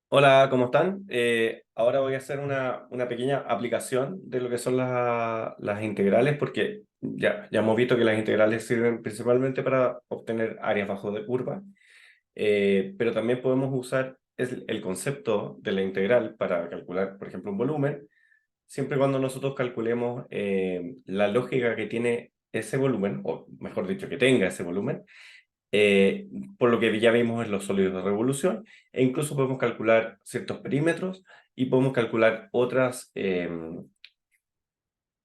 Hola, ¿cómo están? Ahora voy a hacer una pequeña aplicación de lo que son las integrales, porque ya hemos visto que las integrales sirven principalmente para obtener áreas bajo de curva, pero también podemos usar el concepto de la integral para calcular, por ejemplo, un volumen, siempre y cuando nosotros calculemos la lógica que tiene ese volumen, o mejor dicho, que tenga ese volumen, eh, por lo que ya vimos en los sólidos de revolución, e incluso podemos calcular ciertos perímetros y podemos calcular otras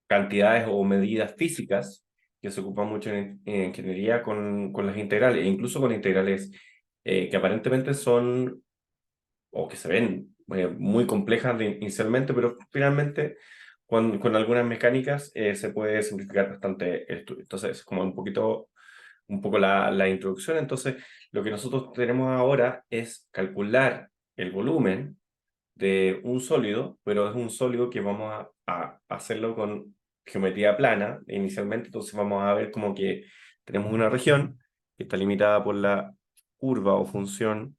cantidades o medidas físicas que se ocupan mucho en ingeniería con las integrales, e incluso con integrales que aparentemente son o que se ven muy complejas inicialmente, pero finalmente con algunas mecánicas se puede simplificar bastante el estudio. Entonces, es como un poco la introducción. Entonces, lo que nosotros tenemos ahora es calcular el volumen de un sólido, pero es un sólido que vamos a hacerlo con geometría plana inicialmente. Entonces, vamos a ver como que tenemos una región que está limitada por la curva o función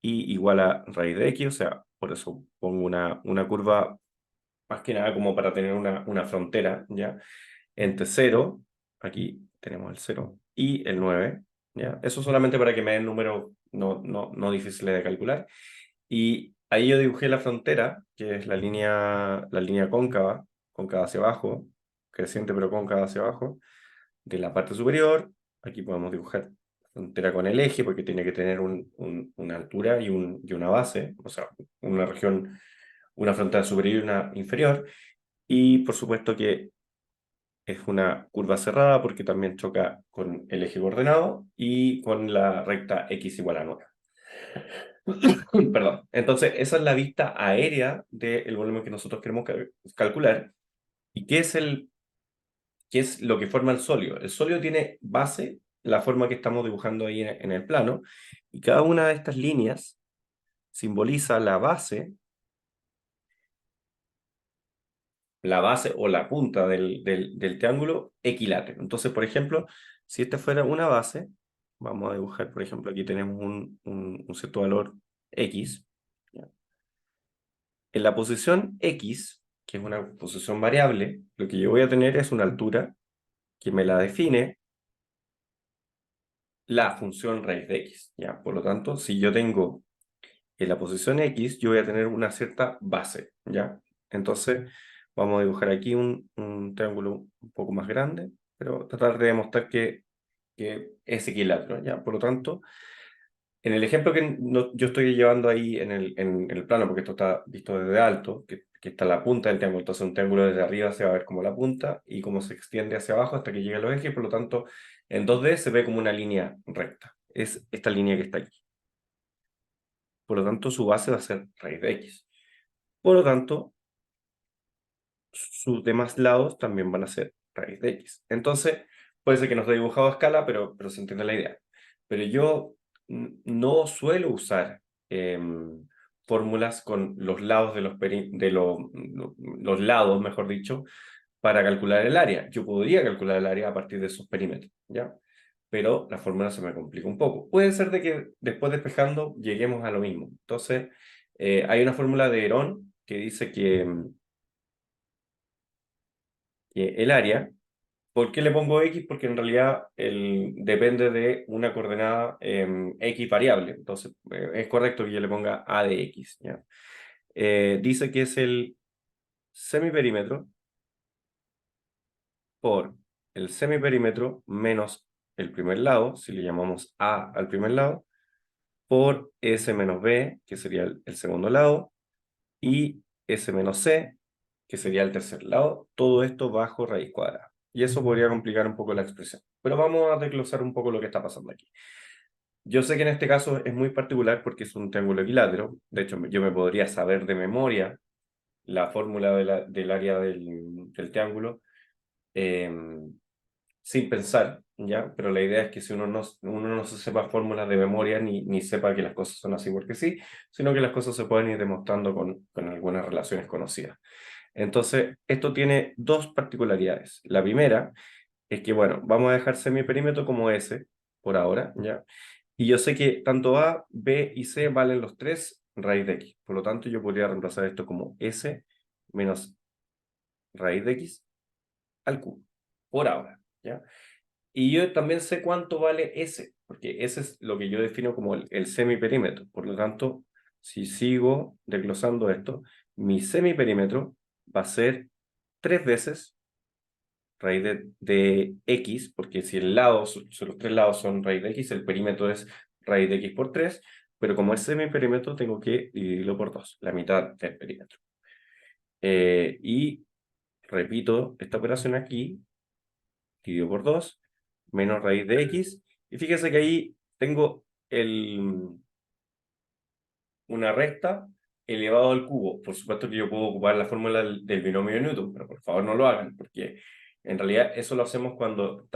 y igual a raíz de x, o sea, por eso pongo una curva más que nada como para tener una frontera, ¿ya? Entre cero, aquí tenemos el cero y el 9, ¿ya? Eso solamente para que me den números no difíciles de calcular. Y ahí yo dibujé la frontera, que es la línea cóncava, cóncava hacia abajo, creciente pero cóncava hacia abajo, de la parte superior. Aquí podemos dibujar frontera con el eje, porque tiene que tener una altura y una base, o sea, una región, una frontera superior y una inferior. Y por supuesto que es una curva cerrada porque también choca con el eje coordenado y con la recta x igual a 9. Perdón. Entonces, esa es la vista aérea del volumen que nosotros queremos calcular. ¿Y qué es lo que forma el sólido? El sólido tiene base, la forma que estamos dibujando ahí en el plano, y cada una de estas líneas simboliza la base o la punta del triángulo equilátero. Entonces, por ejemplo, si esta fuera una base, vamos a dibujar, por ejemplo, aquí tenemos un cierto valor x. ¿Ya? En la posición x, que es una posición variable, lo que yo voy a tener es una altura que me la define la función raíz de x. ¿Ya? Por lo tanto, si yo tengo en la posición x, yo voy a tener una cierta base. ¿Ya? Entonces, vamos a dibujar aquí un triángulo un poco más grande, pero tratar de demostrar que es equilátero. ¿Ya? Por lo tanto, en el ejemplo que yo estoy llevando ahí en el plano, porque esto está visto desde alto, que está la punta del triángulo, entonces un triángulo desde arriba se va a ver como la punta y cómo se extiende hacia abajo hasta que llegue a los ejes, por lo tanto, en 2D se ve como una línea recta. Es esta línea que está aquí. Por lo tanto, su base va a ser raíz de x. Por lo tanto, sus demás lados también van a ser raíz de x. Entonces, puede ser que no esté dibujado a escala, pero se entiende la idea. Pero yo no suelo usar fórmulas con los lados los lados, mejor dicho, para calcular el área. Yo podría calcular el área a partir de esos perímetros, ¿ya? Pero la fórmula se me complica un poco. Puede ser de que después despejando lleguemos a lo mismo. Entonces, hay una fórmula de Herón que dice que el área. ¿Por qué le pongo x? Porque en realidad depende de una coordenada x variable. Entonces, es correcto que yo le ponga a de x, ¿ya? Dice que es el semiperímetro por el semiperímetro menos el primer lado, si le llamamos a al primer lado, por s menos b, que sería el segundo lado, y s menos c, que sería el tercer lado, todo esto bajo raíz cuadrada. Y eso podría complicar un poco la expresión. Pero vamos a desglosar un poco lo que está pasando aquí. Yo sé que en este caso es muy particular porque es un triángulo equilátero. De hecho, yo me podría saber de memoria la fórmula del área del triángulo eh, sin pensar, ¿ya? Pero la idea es que si uno no se sepa fórmulas de memoria ni sepa que las cosas son así porque sí, sino que las cosas se pueden ir demostrando con algunas relaciones conocidas. Entonces, esto tiene dos particularidades. La primera es que, bueno, vamos a dejar semiperímetro como S por ahora, ¿ya? Y yo sé que tanto A, B y C valen los tres raíz de x. Por lo tanto, yo podría reemplazar esto como s menos raíz de x al cubo, por ahora, ¿ya? Y yo también sé cuánto vale S, porque ese es lo que yo defino como el semiperímetro. Por lo tanto, si sigo desglosando esto, mi semiperímetro va a ser 3 veces raíz de x, porque si el lado, si los tres lados son raíz de x, el perímetro es raíz de x por 3, pero como es semiperímetro, tengo que dividirlo por 2, la mitad del perímetro. Y repito esta operación aquí, dividido por 2, menos raíz de x, y fíjese que ahí tengo una recta elevado al cubo. Por supuesto que yo puedo ocupar la fórmula del binomio de Newton, pero por favor no lo hagan, porque en realidad eso lo hacemos cuando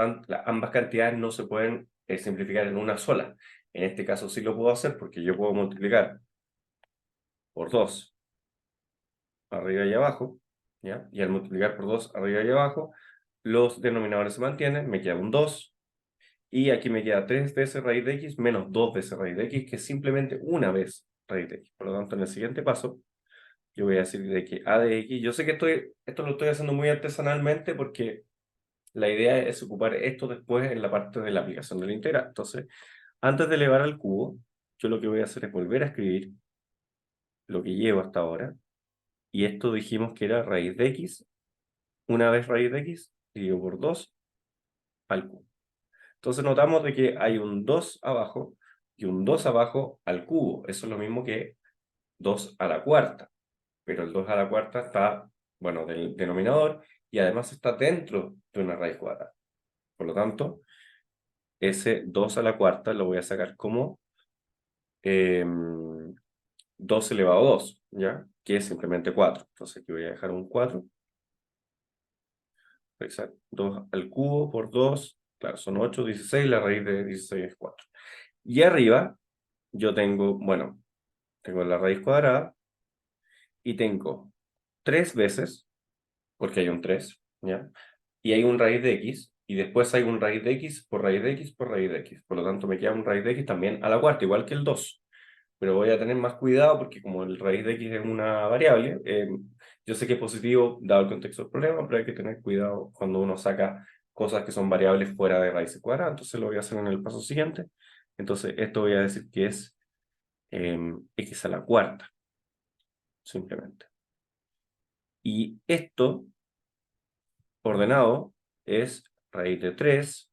ambas cantidades no se pueden simplificar en una sola. En este caso sí lo puedo hacer porque yo puedo multiplicar por 2 arriba y abajo, ¿ya? Y al multiplicar por 2 arriba y abajo, los denominadores se mantienen, me queda un 2, y aquí me queda 3 veces raíz de x menos 2 veces raíz de x, que es simplemente una vez raíz de x. Por lo tanto, en el siguiente paso, yo voy a decir de que a de x, yo sé que esto lo estoy haciendo muy artesanalmente porque la idea es ocupar esto después en la parte de la aplicación de la integral. Entonces, antes de elevar al cubo, yo lo que voy a hacer es volver a escribir lo que llevo hasta ahora, y esto dijimos que era raíz de x, una vez raíz de x, dividido por 2 al cubo. Entonces notamos de que hay un 2 abajo y un 2 abajo al cubo. Eso es lo mismo que 2 a la cuarta. Pero el 2 a la cuarta está, bueno, del denominador, y además está dentro de una raíz cuadrada. Por lo tanto, ese 2 a la cuarta lo voy a sacar como 2 elevado a 2, ¿ya? Que es simplemente 4. Entonces aquí voy a dejar un 4. Exacto. 2 al cubo por 2, claro, son 8, 16, la raíz de 16 es 4. Y arriba yo tengo, bueno, tengo la raíz cuadrada y tengo 3 veces, porque hay un 3, ¿ya? Y hay un raíz de x, y después hay un raíz de x por raíz de x por raíz de x. Por lo tanto, me queda un raíz de x también a la cuarta, igual que el 2. Pero voy a tener más cuidado porque como el raíz de x es una variable, yo sé que es positivo dado el contexto del problema, pero hay que tener cuidado cuando uno saca cosas que son variables fuera de raíces cuadradas. Entonces lo voy a hacer en el paso siguiente. Entonces esto voy a decir que es x a la cuarta, simplemente. Y esto, ordenado, es raíz de 3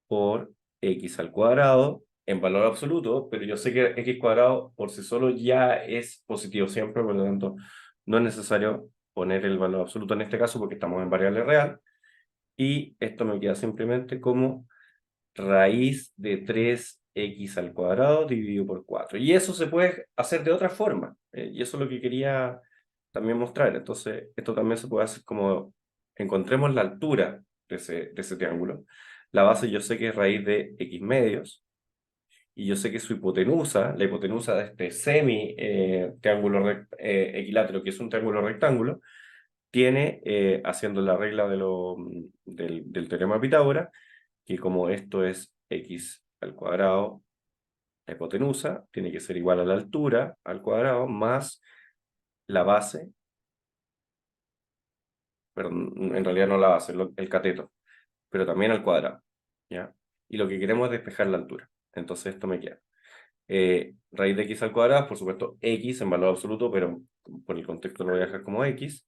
por x al cuadrado en valor absoluto, pero yo sé que x cuadrado por sí solo ya es positivo siempre, por lo tanto no es necesario poner el valor absoluto en este caso porque estamos en variable real, y esto me queda simplemente como raíz de 3x al cuadrado dividido por 4. Y eso se puede hacer de otra forma, y eso es lo que quería también mostrar. Entonces, esto también se puede hacer como encontremos la altura de ese triángulo. La base yo sé que es raíz de x medios, y yo sé que su hipotenusa, la hipotenusa de este triángulo equilátero, que es un triángulo rectángulo, tiene, haciendo la regla del teorema de Pitágoras, que como esto es x al cuadrado, la hipotenusa tiene que ser igual a la altura al cuadrado más la base, pero en realidad no la base, el cateto, pero también al cuadrado, ¿ya? Y lo que queremos es despejar la altura. Entonces esto me queda. Raíz de x al cuadrado, por supuesto, x en valor absoluto, pero por el contexto lo voy a dejar como x.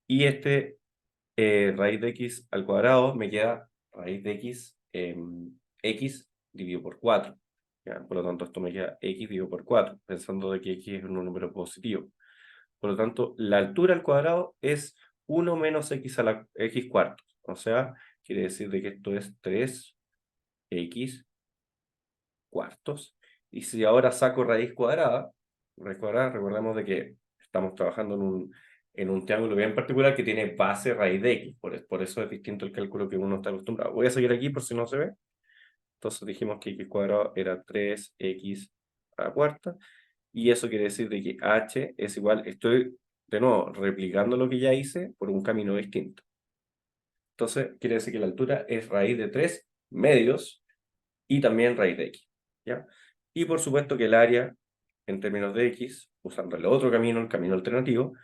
Y raíz de x al cuadrado me queda raíz de x, x dividido por 4. ¿Ya? Por lo tanto, esto me queda x dividido por 4, pensando de que x es un número positivo. Por lo tanto, la altura al cuadrado es 1 menos x a la x cuartos. O sea, quiere decir de que esto es 3x cuartos. Y si ahora saco raíz cuadrada, recordemos de que estamos trabajando en un triángulo bien particular que tiene base raíz de x. Por eso es distinto el cálculo que uno está acostumbrado. Voy a seguir aquí por si no se ve. Entonces dijimos que x cuadrado era 3x a la cuarta. Y eso quiere decir de que h es igual, estoy de nuevo replicando lo que ya hice por un camino distinto. Entonces quiere decir que la altura es raíz de 3 medios y también raíz de x, ¿ya? Y por supuesto que el área en términos de x, usando el otro camino, el camino alternativo,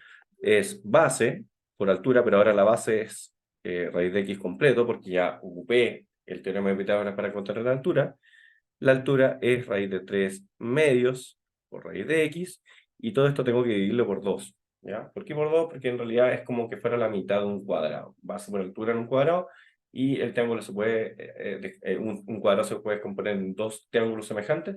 es base por altura, pero ahora la base es raíz de x completo, porque ya ocupé el teorema de Pitágoras para encontrar la altura. La altura es raíz de 3 medios por raíz de x, y todo esto tengo que dividirlo por 2. ¿Ya? ¿Por qué por 2? Porque en realidad es como que fuera la mitad de un cuadrado. Base por altura en un cuadrado, y el triángulo se puede, un cuadrado se puede componer en dos triángulos semejantes,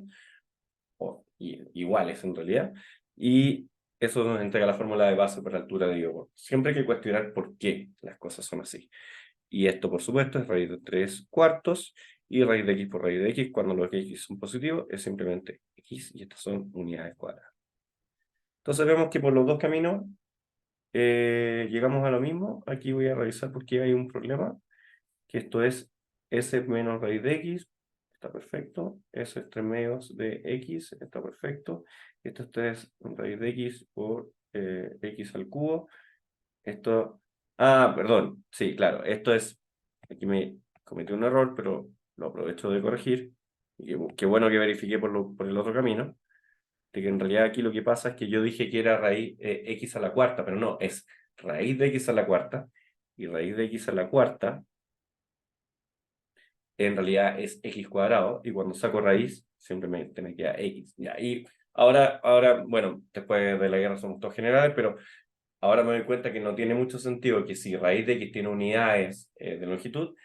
o iguales en realidad, y eso nos entrega la fórmula de base por altura de Diego. Siempre hay que cuestionar por qué las cosas son así. Y esto, por supuesto, es raíz de 3 cuartos, y raíz de x por raíz de x, cuando los x son positivos, es simplemente x, y estas son unidades cuadradas. Entonces vemos que por los dos caminos llegamos a lo mismo. Aquí voy a revisar por qué hay un problema, que esto es s menos raíz de x, está perfecto. S es 3 medios de x, está perfecto. Esto es 3 raíz de x por x al cubo. Esto, perdón, sí, claro, esto es, aquí me cometí un error, pero lo aprovecho de corregir. Y qué bueno que verifiqué por el otro camino, de que en realidad aquí lo que pasa es que yo dije que era raíz x a la cuarta, pero no, es raíz de x a la cuarta, y raíz de x a la cuarta en realidad es x cuadrado, y cuando saco raíz, simplemente me queda x. ¿Ya? Y ahora, bueno, después de la guerra somos todos generales, pero ahora me doy cuenta que no tiene mucho sentido que si raíz de x tiene unidades de longitud,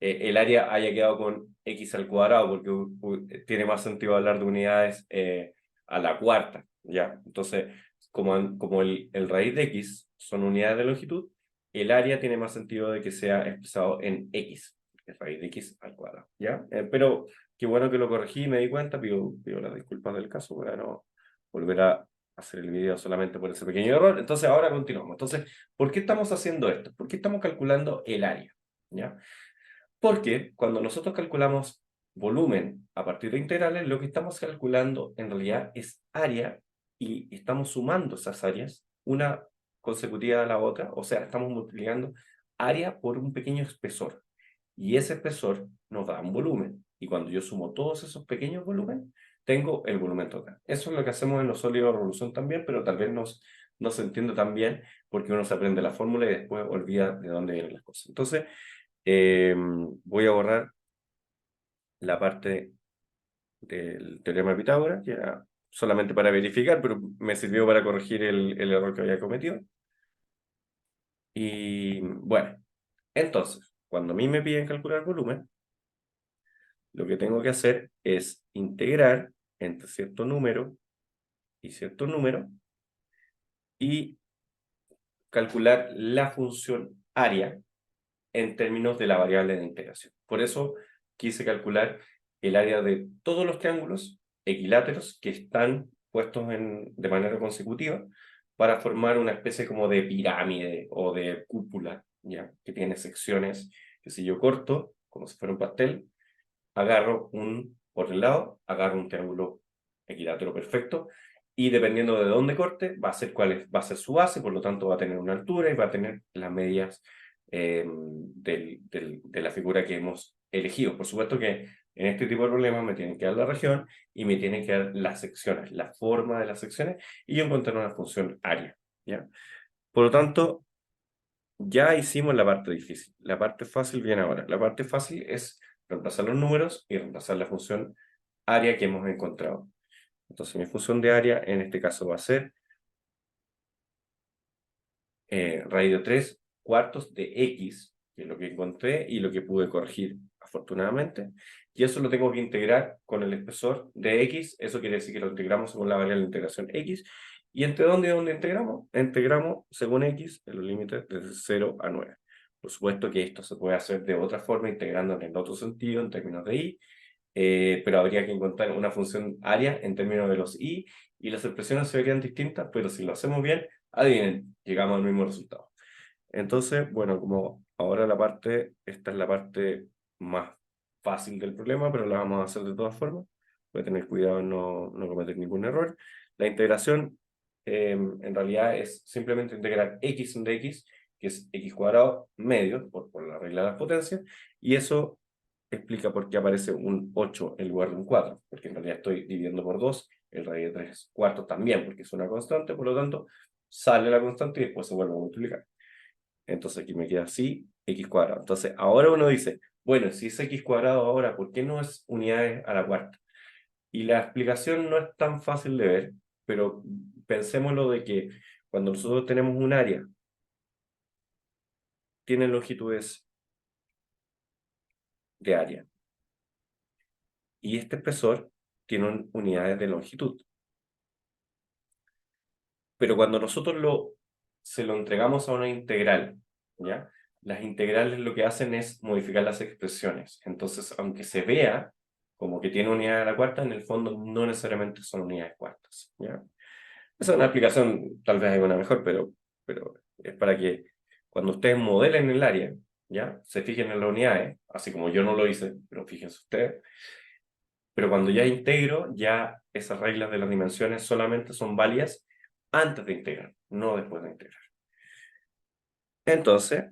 el área haya quedado con x al cuadrado, porque tiene más sentido hablar de unidades a la cuarta, ¿ya? Entonces, como el raíz de x son unidades de longitud, el área tiene más sentido de que sea expresado en x, es raíz de x al cuadrado, ¿ya? Pero qué bueno que lo corregí y me di cuenta, pido las disculpas del caso para no volver a hacer el video solamente por ese pequeño error. Entonces, ahora continuamos. Entonces, ¿por qué estamos haciendo esto? ¿Por qué estamos calculando el área? ¿Ya? Porque cuando nosotros calculamos volumen a partir de integrales, lo que estamos calculando en realidad es área, y estamos sumando esas áreas una consecutiva a la otra, o sea, estamos multiplicando área por un pequeño espesor, y ese espesor nos da un volumen, y cuando yo sumo todos esos pequeños volúmenes, tengo el volumen total. Eso es lo que hacemos en los sólidos de revolución también, pero tal vez no se entiende tan bien porque uno se aprende la fórmula y después olvida de dónde vienen las cosas. Entonces, voy a borrar la parte del teorema de Pitágoras, que era solamente para verificar, pero me sirvió para corregir el error que había cometido. Y bueno, entonces, cuando a mí me piden calcular volumen, lo que tengo que hacer es integrar entre cierto número y cierto número, y calcular la función área en términos de la variable de integración. Por eso quise calcular el área de todos los triángulos equiláteros que están puestos de manera consecutiva para formar una especie como de pirámide o de cúpula, ¿ya? Que tiene secciones que, si yo corto, como si fuera un pastel, agarro por el lado, agarro un triángulo equilátero perfecto, y dependiendo de dónde corte, va a ser su base, por lo tanto va a tener una altura y va a tener las medias de la figura que hemos elegido. Por supuesto que en este tipo de problemas me tienen que dar la región y me tienen que dar las secciones, la forma de las secciones, y yo encontré una función área, ¿ya? Por lo tanto, ya hicimos la parte difícil. La parte fácil viene ahora. La parte fácil es reemplazar los números y reemplazar la función área que hemos encontrado. Entonces mi función de área en este caso va a ser raíz de 3 cuartos de x, que es lo que encontré y lo que pude corregir afortunadamente. Y eso lo tengo que integrar con el espesor de x. Eso quiere decir que lo integramos según la variable de integración x. ¿Y entre dónde integramos? Integramos según x en los límites desde 0 a 9. Por supuesto que esto se puede hacer de otra forma, integrando en el otro sentido, en términos de y, pero habría que encontrar una función área en términos de los y las expresiones se verían distintas, pero si lo hacemos bien, adivinen, llegamos al mismo resultado. Entonces, bueno, como ahora esta es la parte más fácil del problema, pero la vamos a hacer de todas formas. Voy a tener cuidado en no cometer ningún error. La integración en realidad es simplemente integrar x de x, que es x cuadrado medio, por la regla de las potencias, y eso explica por qué aparece un 8 en lugar de un 4, porque en realidad estoy dividiendo por 2, el raíz de 3 cuartos también, porque es una constante, por lo tanto, sale la constante y después se vuelve a multiplicar. Entonces aquí me queda así, x cuadrado. Entonces ahora uno dice, bueno, si es x cuadrado ahora, ¿por qué no es unidades a la cuarta? Y la explicación no es tan fácil de ver, pero pensémoslo de que cuando nosotros tenemos un área, tiene longitudes de área, y este espesor tiene unidades de longitud. Pero cuando nosotros se lo entregamos a una integral, ¿ya? Las integrales lo que hacen es modificar las expresiones. Entonces, aunque se vea como que tiene unidad a la cuarta, en el fondo no necesariamente son unidades cuartas, ¿ya? Esa es una aplicación, tal vez hay una mejor, pero es para que cuando ustedes modelen el área, ¿ya? Se fijen en las unidades, así como yo no lo hice, pero fíjense ustedes. Pero cuando ya integro, ya esas reglas de las dimensiones solamente son válidas antes de integrar, no después de integrar. Entonces,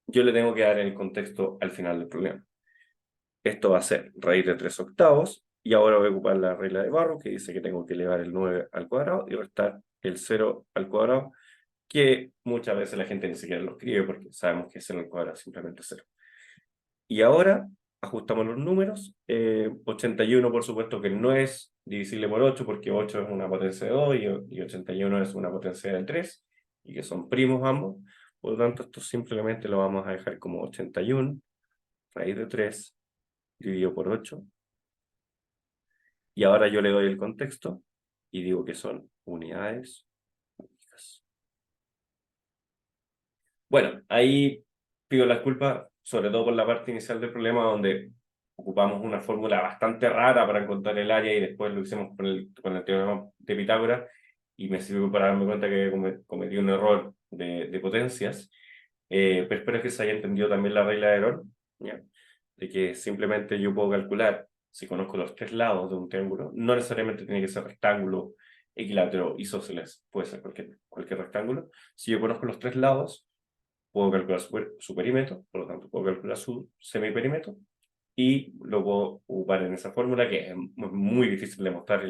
yo le tengo que dar el contexto al final del problema. Esto va a ser raíz de 3 octavos, y ahora voy a ocupar la regla de Barrow, que dice que tengo que elevar el 9 al cuadrado y restar el 0 al cuadrado, que muchas veces la gente ni siquiera lo escribe porque sabemos que 0 al cuadrado es simplemente 0. Y ahora ajustamos los números. 81 por supuesto que no es divisible por 8 porque 8 es una potencia de 2 y 81 es una potencia de 3 y que son primos ambos. Por lo tanto, esto simplemente lo vamos a dejar como 81 raíz de 3 dividido por 8. Y ahora yo le doy el contexto y digo que son unidades únicas. Bueno, ahí pido las culpas, sobre todo por la parte inicial del problema, donde ocupamos una fórmula bastante rara para encontrar el área y después lo hicimos con el teorema de Pitágoras y me sirvió para darme cuenta que cometí un error de potencias. Pero espero que se haya entendido también la regla de error, ¿ya? De que simplemente yo puedo calcular, si conozco los tres lados de un triángulo, no necesariamente tiene que ser rectángulo, equilátero, isósceles, puede ser cualquier rectángulo. Si yo conozco los tres lados, puedo calcular su perímetro, por lo tanto puedo calcular su semiperímetro y lo puedo ocupar en esa fórmula que es muy difícil de mostrar.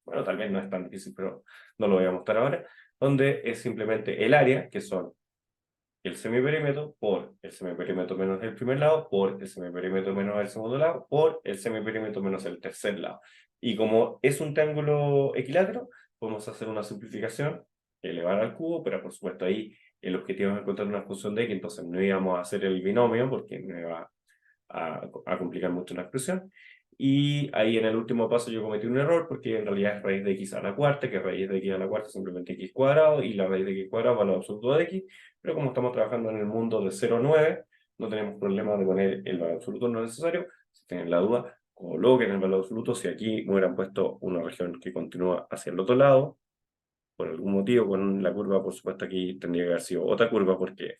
Bueno, tal vez no es tan difícil, pero no lo voy a mostrar ahora, donde es simplemente el área, que son el semiperímetro por el semiperímetro menos el primer lado, por el semiperímetro menos el segundo lado, por el semiperímetro menos el tercer lado. Y como es un triángulo equilátero, podemos hacer una simplificación, elevar al cubo, pero por supuesto ahí el objetivo es encontrar una función de x, entonces no íbamos a hacer el binomio porque me va a complicar mucho la expresión. Y ahí en el último paso yo cometí un error porque en realidad es raíz de x a la cuarta, que raíz de x a la cuarta es simplemente x cuadrado y la raíz de x cuadrado valor absoluto de x, pero como estamos trabajando en el mundo de 0 a 9, no tenemos problema de poner el valor absoluto no necesario. Si tienen la duda, coloquen el valor absoluto. Si aquí me hubieran puesto una región que continúa hacia el otro lado, por algún motivo con la curva, por supuesto aquí tendría que haber sido otra curva porque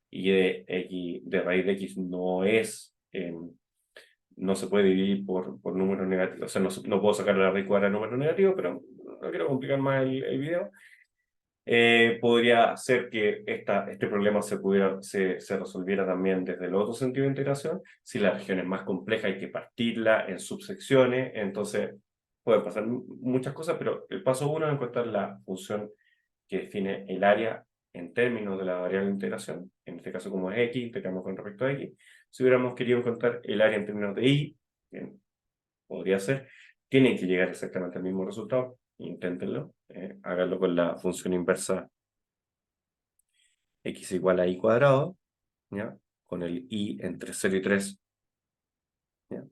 y de x, de raíz de x no es, no se puede dividir por números negativos, o sea, no puedo sacar la raíz cuadrada de números negativos, pero no quiero complicar más el video. Podría ser que este problema se resolviera también desde el otro sentido de integración. Si la región es más compleja, hay que partirla en subsecciones, entonces pueden pasar muchas cosas, pero el paso uno es encontrar la función que define el área en términos de la variable de integración. En este caso, como es x, integramos con respecto a x. Si hubiéramos querido encontrar el área en términos de y, que podría ser, tienen que llegar exactamente al mismo resultado. Inténtenlo, háganlo con la función inversa x igual a y cuadrado, ¿ya? Con el y entre 0 y 3. ¿Ya?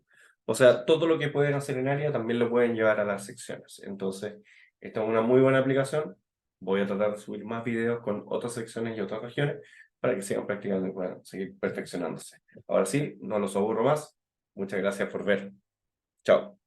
O sea, todo lo que pueden hacer en área también lo pueden llevar a las secciones. Entonces, esta es una muy buena aplicación. Voy a tratar de subir más videos con otras secciones y otras regiones para que sigan practicando y puedan seguir perfeccionándose. Ahora sí, no los aburro más. Muchas gracias por ver. Chao.